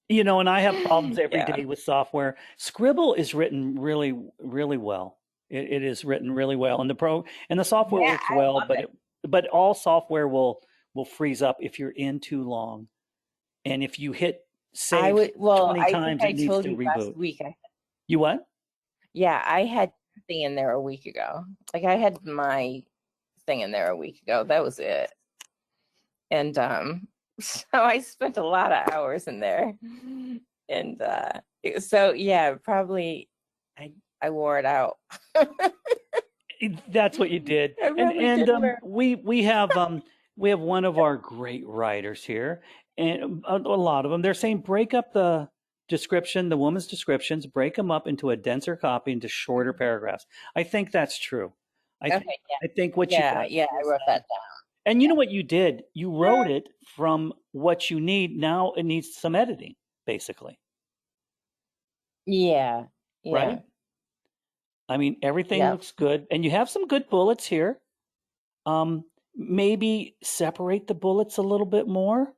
and I have problems every Yeah. day with software. Sqribble is written really, really well. It is written really well, and the software Yeah, works I well, love it. but all software will freeze up if you're in too long, and if you hit save Well, 20 I think times, I it needs told to you last reboot. week. You what? Yeah, I had something in there a week ago. Like I had my thing in there a week ago. That was it. And so I spent a lot of hours in there. And so yeah, probably I wore it out. That's what you did. I And probably did wear. we have one of our great writers here, and a lot of them. They're saying break up the description, the woman's descriptions, break them up into a denser copy into shorter paragraphs. I think that's true. I think Okay, I think what you yeah, got yeah, I is, wrote that and you know what you did? You wrote it from what you need. Now it needs some editing, basically, down. Yeah, right? yeah. I mean, everything Yep. looks good, and you have some good bullets here. Um, Maybe separate the bullets a little bit more.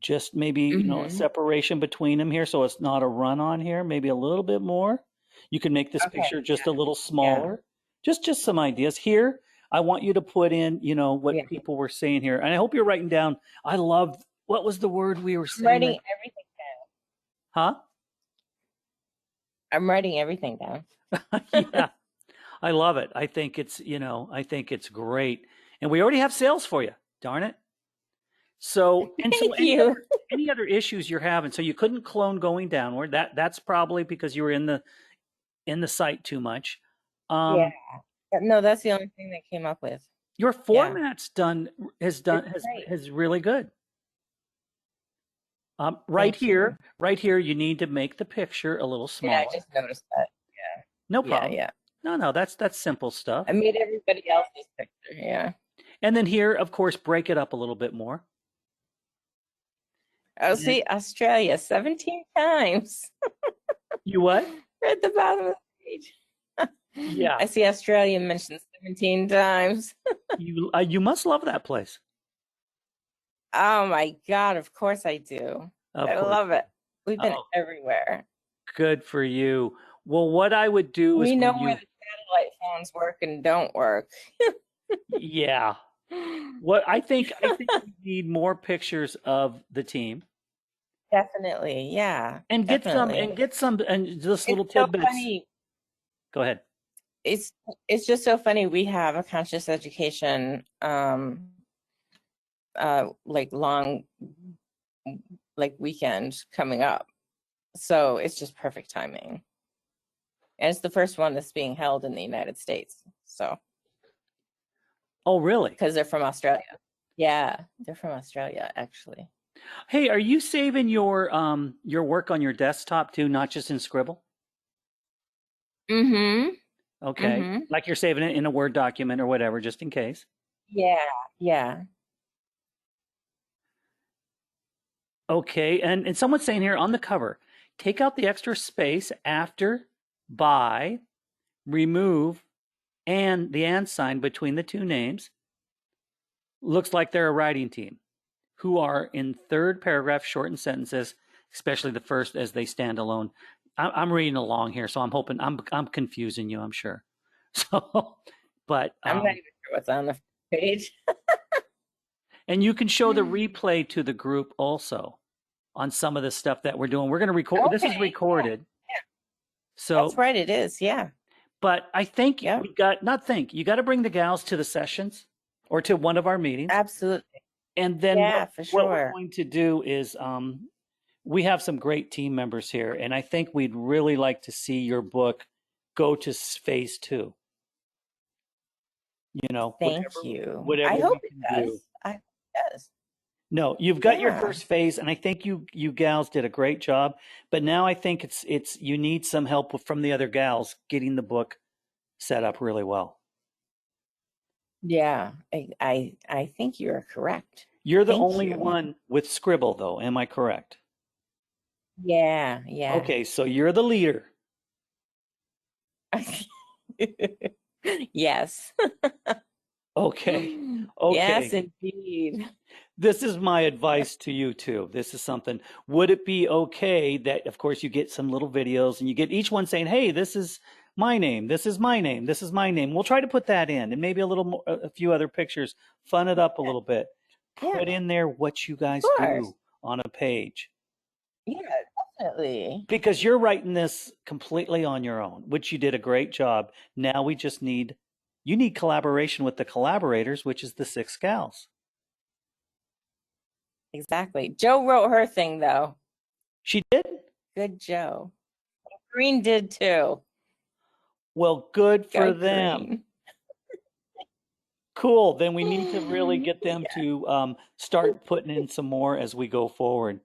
Just maybe, a Mm-hmm. separation between them here so it's not a run on here, maybe a little bit more. You can make this Okay. picture just a little Yeah. smaller. Just some ideas. Here, I want you to put in, Yeah. what people were saying here. And I hope you're writing down. I loved, what was the word we were I'm saying writing that, everything. huh? I'm writing everything down. Yeah, I love it. I think it's great. And we already have sales for you. Darn it. So Thank you. any other issues you're having? So you couldn't clone going downward. That's probably because you were in the site too much. Yeah. Um, No, that's the only thing that came up with. your Yeah. format's done has done It's great. has really good. Thank you. Right here, you need to make the picture a little Yeah, I smaller. just noticed that. Yeah. No Yeah, problem. yeah. No, that's simple stuff. I made everybody else's picture. Yeah. And then here, of course, break it up a little bit more. Oh, And see, Australia 17 times you what? at the bottom of the page. Yeah, I see Australia mentioned 17 times. you must love that place. Oh my God, of course I do. Of I course. love it. We've been Oh, everywhere. good for you. Well, what I would do is We know when where you, the satellite phones work and don't work. yeah, what I think we need more pictures of the team Definitely. Yeah, and definitely. get some and just It's little so tidbits. funny. Go ahead. It's it's just so funny. We have a conscious education like long like weekend coming up. So it's just perfect timing. And it's the first one that's being held in the United States. So, Oh, really? because they're from Australia. Yeah, they're from Australia, actually. Hey, are you saving your work on your desktop too, not just in Sqribble? Mm-hmm. Okay. Mm-hmm. Like you're saving it in a Word document or whatever, just in case. Yeah, yeah. Okay. And someone's saying here on the cover, take out the extra space after, by, remove, and the and sign between the two names. Looks like they're a writing team who are in third paragraph shortened sentences, especially the first as they stand alone. I'm reading along here, so I'm hoping I'm confusing you, I'm sure. So, but I'm not even sure what's on the page. and you can show the replay to the group also on some of the stuff that we're doing. We're going to record. This is Okay, recorded. yeah. So, That's right, it is. Yeah. but I think Yep. we got, not think, you got to bring the gals to the sessions or to one of our meetings. Absolutely. And then Yeah, for what we're sure. going to do is we have some great team members here, and I think we'd really like to see your book go to phase 2. You know, Thank you. whatever I hope we it can do. does. I hope it does. No, you've got your Yeah. first phase, and I think you gals did a great job. But now I think it's you need some help from the other gals getting the book set up really well. Yeah, I think you're correct. You're the Thank only you. one with Sqribble, though. Am I correct? Yeah, yeah. Okay, so you're the leader. Yes. Okay. Yes, Okay. indeed. This is my advice to you too. This is something. Would it be okay that, of course, you get some little videos and you get each one saying, "Hey, this is my name. This is my name. This is my name." We'll try to put that in, and maybe a little more, a few other pictures. Fun it up a little bit. Yeah, Put in there what you guys of course. do on a page, Yeah, definitely. because you're writing this completely on your own, which you did a great job. Now we just need you need collaboration with the collaborators, which is the 6 gals. Exactly. Joe wrote her thing though. She did? Good Joe. Green did too. Well, good for Go them. Green. Cool. Then we need to really get them Yeah, to start putting in some more as we go forward.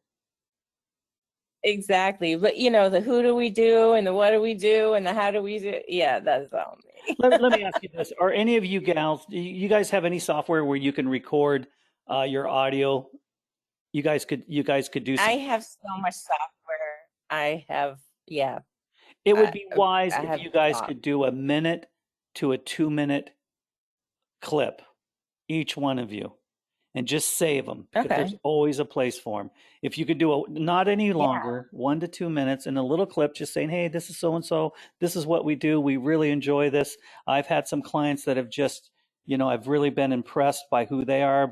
exactly. But you know, the who do we do and the what do we do and the how do we do? Yeah, that's all me. Let me ask you this. Are any of you gals, do you guys have any software where you can record your audio? You guys could do I some. have so much software. I have, yeah, It would I, be wise I if have you guys thought. could do a minute to a 2-minute clip, each one of you, and just save them, because there's Okay. always a place for them. If you could do not any Yeah. longer, 1 to 2 minutes, and a little clip just saying, "Hey, this is so and so. This is what we do. We really enjoy this. I've had some clients that have just, I've really been impressed by who they are,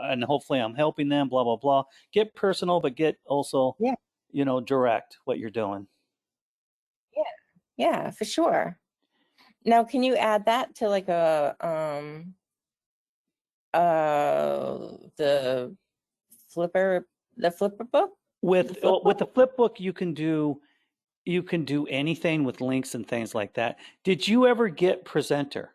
and hopefully I'm helping them, blah, blah, blah." Get personal, but get also, Yeah. direct what you're doing. Yeah. Yeah, for sure. Now, can you add that to like the flipper book? With The flip with the book? flip book, you can do anything with links and things like that. Did you ever get Presenter?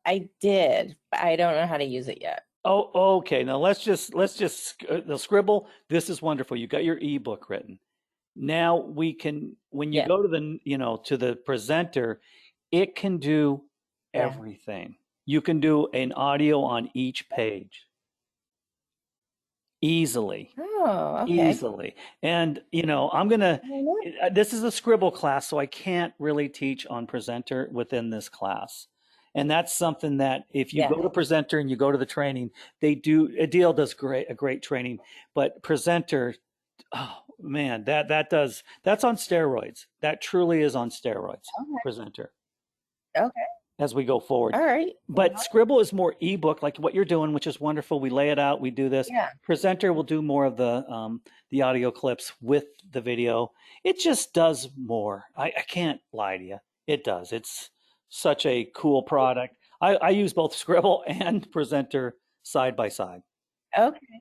I did, but I don't know how to use it yet. Oh, okay. Now the Sqribble. This is wonderful. You got your ebook written. Now we can, when you Yeah. go to to the Presenter, it can do Yeah. everything. You can do an audio on each page easily. Oh, okay. Easily. And, this is a Sqribble class, so I can't really teach on Presenter within this class. And that's something that if you Yeah. go to Presenter and you go to the training, Adil does a great training, but Presenter, oh man, that's on steroids. That truly is on steroids, Okay. Presenter, Okay. as we go forward. All right. But Sqribble is more ebook, like what you're doing, which is wonderful. We lay it out, we do this. Yeah. Presenter will do more of the audio clips with the video. It just does more. I can't lie to you. It does. It's such a cool product. I use both Sqribble and Presenter side by side. Okay.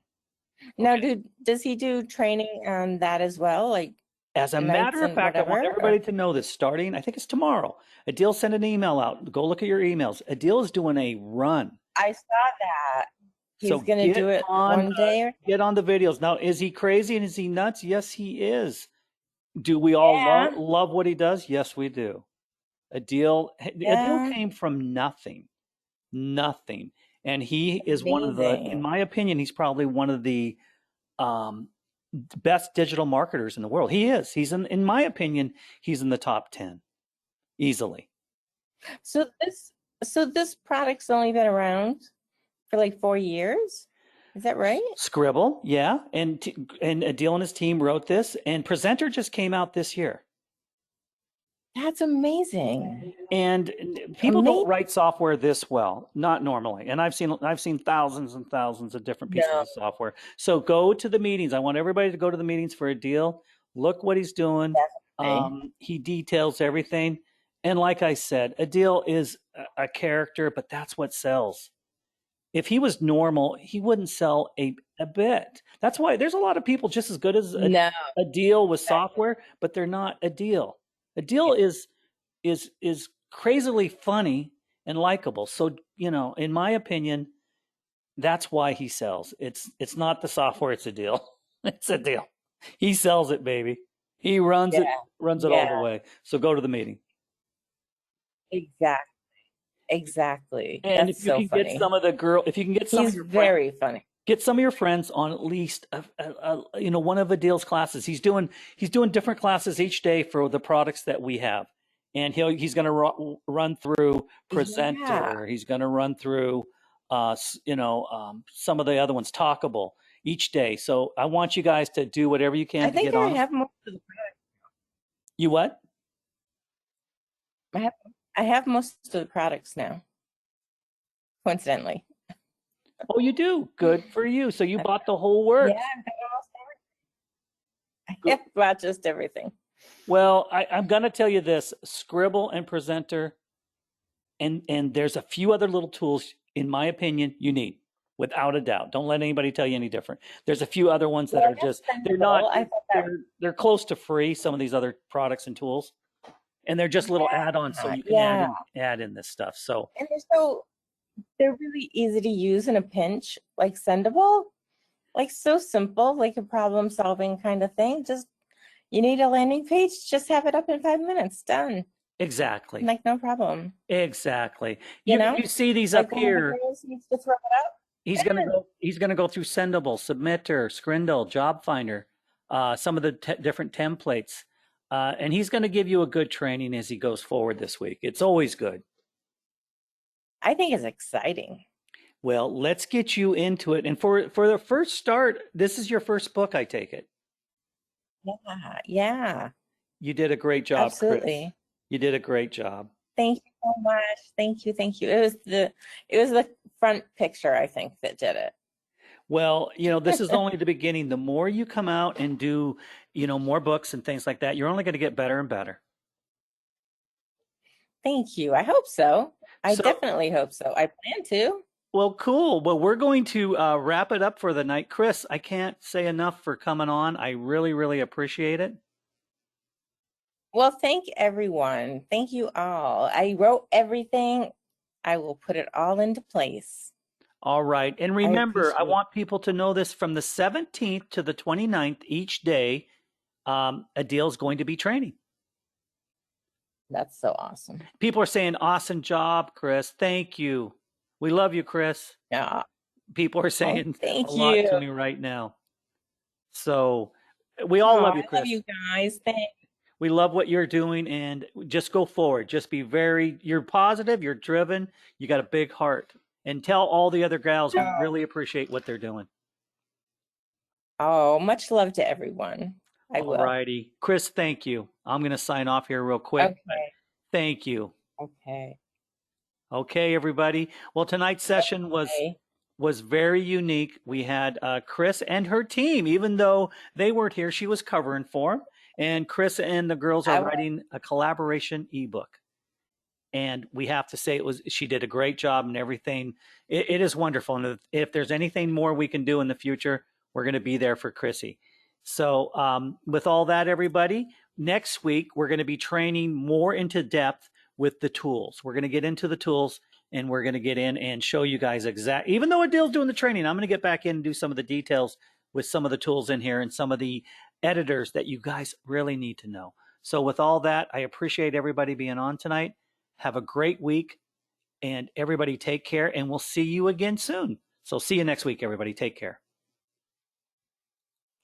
Now, Okay. does he do training on that as well? Like As a nights matter of and fact, I want whatever? everybody to know this starting, I think it's tomorrow. Adil sent an email out. Go look at your emails. Adil is doing a run. I saw that. He's So gonna do it one day. get on the videos. Now, is he crazy and is he nuts? Yes, he is. Do we all Yeah, love what he does? Yes, we do. Adil yeah. came from nothing, nothing. And he is one of the, in Amazing. my opinion, he's probably one of the um, best digital marketers in the world. He is. In my opinion, he's in the top 10 easily. So this product's only been around for like 4 years. Is that right? Sqribble, yeah. And Adil and his team wrote this, and Presenter just came out this year. That's amazing. And people don't Amazing. write software this well, not normally. And I've seen thousands and thousands of different pieces No, of software. So go to the meetings. I want everybody to go to the meetings for Adil. Look what he's doing. definitely. He details everything. And like I said, Adil is a character, but that's what sells. If he was normal, he wouldn't sell a bit. That's why there's a lot of people just as good as No. a deal with software, but they're not a deal. A deal is crazily funny and likable. So, in my opinion, that's why he sells. It's not the software, it's a deal. It's a deal. He sells it, baby. He runs Yeah, it all the yeah, way. So go to the meeting. exactly. Exactly. And if That's you so can get funny. if you can get some of He's your friends, very funny. get some of your friends on at least one of Adil's classes. He's doing different classes each day for the products that we have, and he's going to run through Yeah. Presenter. He's going to run through some of the other ones, Talkable, each day. So I want you guys to do whatever you I can to think get I on. have most of the You what? I have I have most of the products now, coincidentally. Oh, you do. Good for you. So you bought the whole Yeah, works. I've got almost everything. I Good. have bought just everything. Well, I'm going to tell you this: Sqribble and Presenter, and there's a few other little tools, in my opinion, you need, without a doubt. Don't let anybody tell you any different. There's a few other ones that Well, I are guess just they're not Sqribble, I thought that they're close to free. Some of these other products and tools, and they're just little add-ons, so you can yeah. add in this stuff. So And they're really easy to use in a pinch, like Sendable, like so simple, like a problem solving kind of thing. Just you need a landing page, just have it up in 5 minutes, done. exactly, Like no problem. exactly. You You know, see these like up one of the here. girls needs to throw it up. He's gonna go through Sendable, Submitter, Sqrindle, Job Finder, some of the different templates, and he's going to give you a good training as he goes forward this week. It's always good. I think it's exciting. Well, let's get you into it. And for the first start, this is your first book, I take it. Yeah, yeah, You did a great job, Chris. absolutely. You did a great job. Thank you so much. Thank you, thank you. It was the front picture, I think, that did it. Well, this is only the beginning. The more you come out and do, more books and things like that, you're only going to get better and better. Thank you. I hope so. I So, definitely hope so. I plan to. well, cool. Well, we're going to wrap it up for the night. Chris, I can't say enough for coming on. I really, really appreciate it. Well, thank everyone. Thank you all. I wrote everything. I will put it all into place. All right. And I remember, I appreciate it. want people to know this from the 17th to the 29th each day, Adil's going to be training. That's so awesome. People are saying, awesome job, Chris. Thank you. We love you, Chris. Yeah. People are saying thank a lot you. to me right now. So we all love you, I Chris. love you guys. Thanks. We love what you're doing, and just go forward. Just be you're positive, you're driven, you got a big heart. And tell all the other gals we really appreciate what they're doing. Oh, much love to everyone. I will. All righty. Chris, thank you. I'm going to sign off here real quick. Okay. Thank you. Okay. Okay, everybody. Well, tonight's session was very unique. We had Chris and her team, even though they weren't here, she was covering for them. And Chris and the girls are writing a collaboration ebook. And we have to say she did a great job and everything. It is wonderful. And if there's anything more we can do in the future, We're going to be there for Chrissy. So with all that, everybody, next week, we're going to be training more into depth with the tools. We're going to get into the tools, and we're going to get in and show you guys even though Adil's doing the training, I'm going to get back in and do some of the details with some of the tools in here and some of the editors that you guys really need to know. So with all that, I appreciate everybody being on tonight. Have a great week, and everybody take care, and we'll see you again soon. So see you next week, everybody. Take care.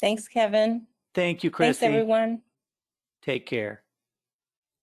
Thanks, Kevin. Thank you, Chrissy. Thanks, everyone. Take care.